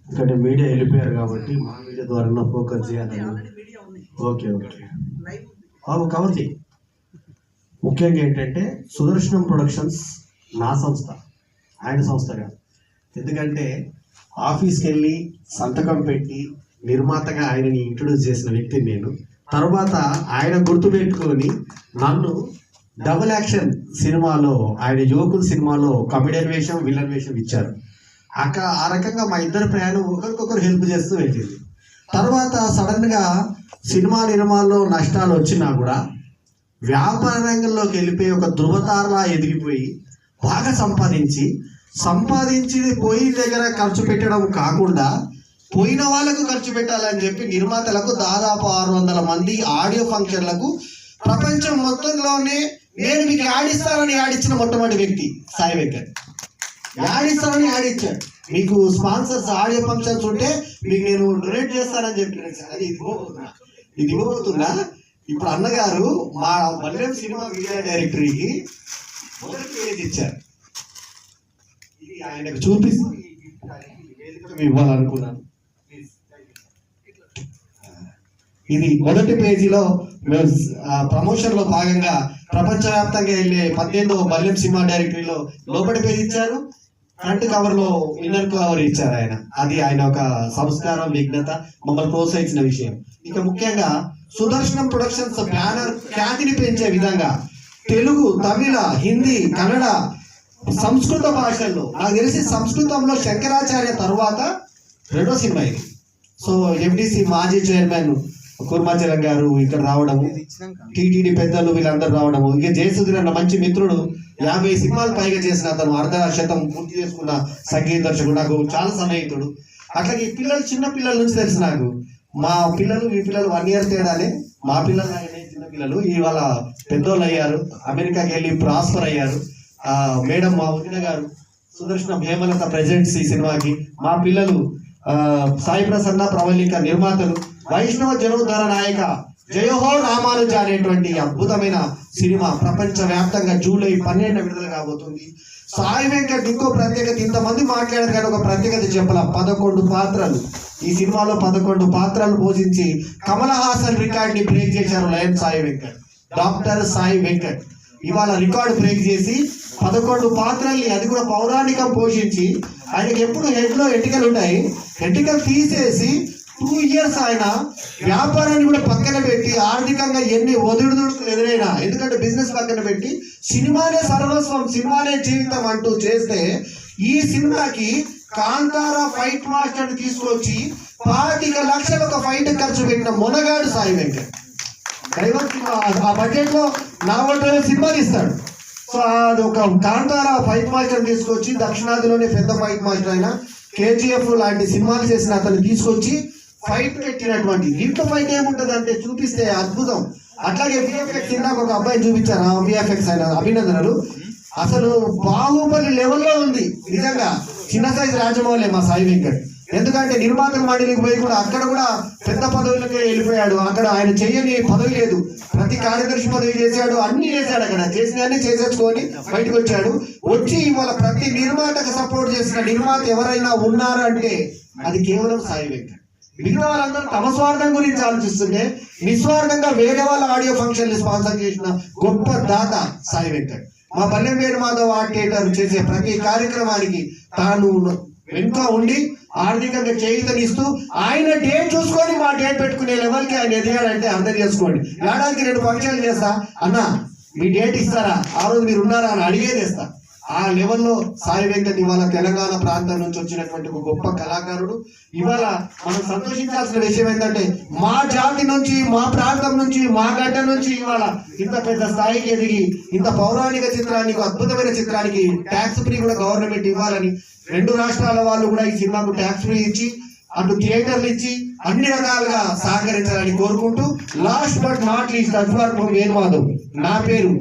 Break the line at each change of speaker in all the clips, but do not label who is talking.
ఇక్కడ మీడియా వెళ్ళిపోయారు కాబట్టి మా మీడియా ద్వారా ఫోకస్ చేయాలని. ఓకే ఓకే బాబు కవర్ చేయి. ముఖ్యంగా ఏంటంటే సుదర్శనం ప్రొడక్షన్స్ నా సంస్థ, ఆయన సంస్థ కాదు. ఎందుకంటే ఆఫీస్కి వెళ్ళి సంతకం పెట్టి నిర్మాతగా ఆయనని ఇంట్రొడ్యూస్ చేసిన వ్యక్తిని నేను. తర్వాత ఆయన గుర్తుపెట్టుకొని నన్ను డబుల్ యాక్షన్ సినిమాలో, ఆయన యువకుల సినిమాలో కమెడియన్ వేషం, విలన్ వేషం ఇచ్చారు. ఆ రకంగా మా ఇద్దరు ప్రయాణం ఒకరికొకరు హెల్ప్ చేస్తూ వెళ్ళింది. తర్వాత సడన్గా సినిమా నిర్మాణంలో నష్టాలు వచ్చినా కూడా వ్యాపార రంగంలోకి వెళ్ళిపోయి ఒక ధృవతారలా ఎదిగిపోయి బాగా సంపాదించి పోయి దగ్గర ఖర్చు పెట్టడం కాకుండా పోయిన వాళ్ళకు ఖర్చు పెట్టాలని చెప్పి నిర్మాతలకు దాదాపు 600 మంది ఆడియో ఫంక్షన్లకు ప్రపంచం మొత్తంలోనే నేను మీకు యాడిస్తానని యాడిచ్చిన మొట్టమొదటి వ్యక్తి సాయి వెంకట్. యాడిస్తానని యాడిచ్చాడు. మీకు స్పాన్సర్స్ ఆడియో ఫంక్షన్స్ ఉంటే మీకు నేను డొనేట్ చేస్తానని చెప్పినాను సార్. అది ఇది ఇవ్వబోతున్నా. ఇప్పుడు అన్నగారు మా మల్లెం సినిమా మీడియా డైరెక్టరీకి మొదటి పేజ్ ఇచ్చారు. ఇది ఆయనకు చూపిస్తూ ఇవ్వాలనుకున్నాను. ఇది మొదటి పేజీలో మేము ప్రమోషన్ లో భాగంగా ప్రపంచవ్యాప్తంగా వెళ్ళే 18వ మల్లెం సినిమా డైరెక్టరీలో లోపలి పేజీ ఇచ్చారు, ఫ్రంట్ కవర్ లో ఇన్నర్ కవర్ ఇచ్చారు ఆయన. అది ఆయన ఒక సంస్కారం, విఘ్నత, మమ్మల్ని ప్రోత్సహించిన విషయం. ఇక ముఖ్యంగా సుదర్శనం ప్రొడక్షన్స్ బ్యానర్ ఖ్యాతిని పెంచే విధంగా తెలుగు, తమిళ, హిందీ, కన్నడ, సంస్కృత భాషల్లో, నాకు తెలిసి సంస్కృతంలో శంకరాచార్య తర్వాత రెండో సినిమా ఇది. సో ఎండిసి మాజీ చైర్మన్ కుర్మాచలం గారు ఇక్కడ రావడము, టీటీడీ పెద్దలు వీళ్ళందరూ రావడము, ఇక జయసుధీర్ అన్న మంచి మిత్రుడు 50 సినిమాలు పైగా చేసిన అతను, 1/2 పూర్తి చేసుకున్న సంగీత దర్శకుడు, నాకు చాలా సన్నిహితుడు. అట్లాగే ఈ పిల్లలు, చిన్న పిల్లల నుంచి తెలుసు నాకు. మా పిల్లలు, ఈ పిల్లలు 1 ఇయర్ తేడానే. మా పిల్లలు చిన్న పిల్లలు ఇవాళ పెద్దోళ్ళు అయ్యారు, అమెరికాకి వెళ్ళి ప్రాస్పర్ అయ్యారు. మేడం మా వదిన గారు సుదర్శనం హేమలత ప్రెజెంట్స్ ఈ సినిమాకి. మా పిల్లలు సాయి ప్రసన్న, ప్రవళిక నిర్మాతలు. వైష్ణవ జనోద్ధార నాయక జయోహో రామానుజ అనేటువంటి అద్భుతమైన సినిమా ప్రపంచ వ్యాప్తంగా జూలై 12 విడుదల కాబోతుంది. సాయి వెంకట్ ఇంకో ప్రత్యేకత, ఇంతమంది మాట్లాడారు కానీ ఒక ప్రత్యేకత చెప్పాల. 11 పాత్రలు ఈ సినిమాలో 11 పాత్రలు పోషించి కమల్ హాసన్ రికార్డ్ ని బ్రేక్ చేశారు లయన్ సాయి వెంకట్. డాక్టర్ సాయి వెంకట్ ఇవాళ రికార్డు బ్రేక్ చేసి 11 పాత్రల్ని, అది కూడా పౌరాణికం పోషించి, ఆయనకి ఎప్పుడు హెడ్ లో ఎంటికలు ఉంటాయి, ఎంటికలు తీసేసి 2 ఇయర్స్ ఆయన వ్యాపారాన్ని కూడా పక్కన పెట్టి, ఆర్థికంగా ఎన్ని ఒదుడుదుడుకులు ఎదురైనా, ఎందుకంటే బిజినెస్ పక్కన పెట్టి సినిమానే సర్వస్వం, సినిమానే జీవితం అంటూ చేస్తే, ఈ సినిమాకి కాంతారా ఫైట్ మాస్టర్ తీసుకొచ్చి 25 లక్షలు ఒక ఫైట్ ఖర్చు పెట్టిన మొనగాడు సాయి వెంకట్. ఆ బడ్జెట్ లో నా ఓటర్ సినిమా తీస్తాడు. సో అది ఒక కాంతారా ఫైట్ మాస్టర్ తీసుకొచ్చి, దక్షిణాదిలోనే పెద్ద ఫైట్ మాస్టర్ అయినా, KGF లాంటి సినిమాలు చేసిన అతను తీసుకొచ్చి ఫైట్ పెట్టినటువంటి. దీంట్లో ఫైట్ ఏముంటది అంటే చూపిస్తే అద్భుతం. అట్లాగే VFX ఇందాక ఒక అబ్బాయి చూపించారు, VFX అయిన అభినందనలు. అసలు బాహుబలి లెవెల్లో ఉంది నిజంగా. చిన్న సైజు రాజమౌళి మా సాయి వెంకట్. ఎందుకంటే నిర్మాతల మండలికి పోయి కూడా అక్కడ కూడా పెద్ద పదవులకే వెళ్ళిపోయాడు. అక్కడ ఆయన చెయ్యని పదవి లేదు, ప్రతి కార్యదర్శి పదవి చేశాడు, అన్ని చేశాడు. అక్కడ చేసినవన్నీ చేసేసుకొని బయటకు వచ్చాడు. వచ్చి ఇవాళ ప్రతి నిర్మాతకు సపోర్ట్ చేసిన నిర్మాత ఎవరైనా ఉన్నారు అంటే అది కేవలం సాయి వెంకట్. మిగతా వాళ్ళందరూ తమ స్వార్థం గురించి ఆలోచిస్తుంటే నిస్వార్థంగా వేరే వాళ్ళ ఆడియో ఫంక్షన్ స్పాన్సర్ చేసిన గొప్ప దాత సాయి వెంకట్. మా పల్లెం వేణుమాధవ్ ఆర్ట్ థియేటర్ చేసే ప్రతి కార్యక్రమానికి తాను వెనుక ఉండి ఆర్థికంగా చేయుతనిస్తూ, ఆయన డేట్ చూసుకొని మా డేట్ పెట్టుకునే లెవెల్కి ఆయన ఎదిగాడంటే అర్థం చేసుకోండి. ఏడాదికి 2 ఫంక్షన్లు చేస్తా అన్న, మీ డేట్ ఇస్తారా, ఆ రోజు మీరు ఉన్నారా అని అడిగేదేస్తా. ఆ లెవెల్లో సాయి వెంకట్ ఇవాళ తెలంగాణ ప్రాంతం నుంచి వచ్చినటువంటి ఒక గొప్ప కళాకారుడు. ఇవాళ మనం సంతోషించాల్సిన విషయం ఏంటంటే, మా జాతి నుంచి, మా ప్రాంతం నుంచి, మా గడ్డ నుంచి ఇవాళ ఇంత పెద్ద స్థాయికి ఎదిగి, ఇంత పౌరాణిక చిత్రానికి, అద్భుతమైన చిత్రానికి ట్యాక్స్ ఫ్రీ కూడా గవర్నమెంట్ ఇవ్వాలని, 2 రాష్ట్రాల వాళ్ళు కూడా ఈ సినిమాకు ట్యాక్స్ ఫ్రీ ఇచ్చి, అటు థియేటర్లు ఇచ్చి అన్ని రకాలుగా సహకరించాలని కోరుకుంటూ, లాస్ట్ బట్ నాట్ లీస్ట్ అజ్వార్ వేణుమాధవ్ నా పేరు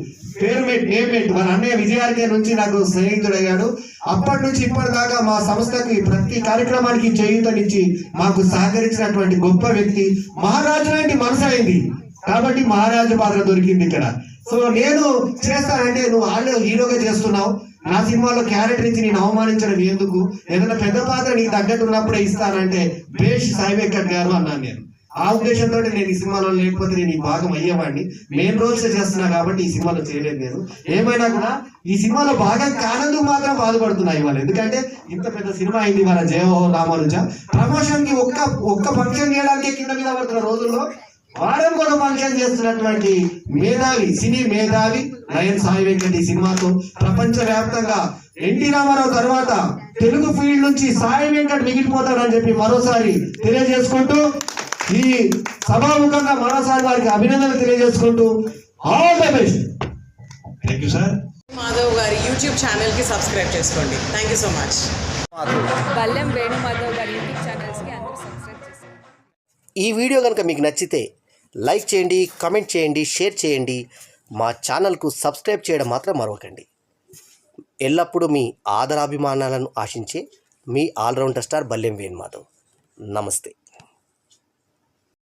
మన అన్నయ్య విజయార్కే నుంచి నాకు స్నేహితుడయ్యాడు. అప్పటి నుంచి ఇప్పటిదాకా మా సంస్థకి ప్రతి కార్యక్రమానికి చేయూతనిచ్చి మాకు సహకరించినటువంటి గొప్ప వ్యక్తి. మహారాజు లాంటి మనసు అయింది కాబట్టి మహారాజు పాత్ర దొరికింది ఇక్కడ. సో నేను చేస్తానంటే, నువ్వు ఆడియో హీరోగా చేస్తున్నావు, నా సినిమాలో క్యారెక్టర్ ఇచ్చి నేను అవమానించడం ఎందుకు, ఏదైనా పెద్ద పాత్ర నీకు తగ్గట్టు ఉన్నప్పుడే ఇస్తానంటే బేష్ సాయి వెంకట్ గారు అన్నాను నేను. ఆ ఉద్దేశంతో నేను ఈ సినిమాలో లేకపోతే నేను ఈ భాగం అయ్యేవాడిని. మెయిన్ రోల్స్ చేస్తున్నా కాబట్టి ఈ సినిమాలో చేయలేదు నేను. ఏమైనా కూడా ఈ సినిమాలో భాగం కానందుకు మాత్రం బాధపడుతున్నా ఇవాళ. ఎందుకంటే ఇంత పెద్ద సినిమా అయింది ఇవాళ జయహో రామానుజ. ప్రమోషన్ కి ఒక్క ఫంక్షన్ చేయడానికి కింద మీద పడుతున్న రోజుల్లో వారం ఒక ఫంక్షన్ చేస్తున్నటువంటి మేధావి, సినీ మేధావి నయన్ సాయి వెంకట్ ఈ సినిమాతో ప్రపంచ వ్యాప్తంగా ఎన్టీ రామారావు తర్వాత తెలుగు ఫీల్డ్ నుంచి సాయి వెంకట్ మిగిలిపోతాడని చెప్పి మరోసారి తెలియజేసుకుంటూ ఈ సభాముఖంగా మరోసారి వారికి అభినందనలు తెలియజేసుకుంటూ all the best. Thank you sir.
Madhav గారి యూట్యూబ్ ఛానల్ కి సబ్స్క్రైబ్ చేసుకోండి. Thank you so much.
Ballem Venu Madhav గారి యూట్యూబ్ ఛానల్స్కి అందరూ సబ్స్క్రైబ్ చేసుకోండి.
ఈ వీడియో కనుక మీకు నచ్చితే లైక్ చేయండి, కామెంట్ చేయండి, షేర్ చేయండి. మా ఛానల్కు సబ్స్క్రైబ్ చేయడం మాత్రం మరవకండి. ఎల్లప్పుడూ మీ ఆదరాభిమానాలను ఆశించే మీ ఆల్రౌండర్ స్టార్ బల్లెం వేణు మాధవ్. నమస్తే.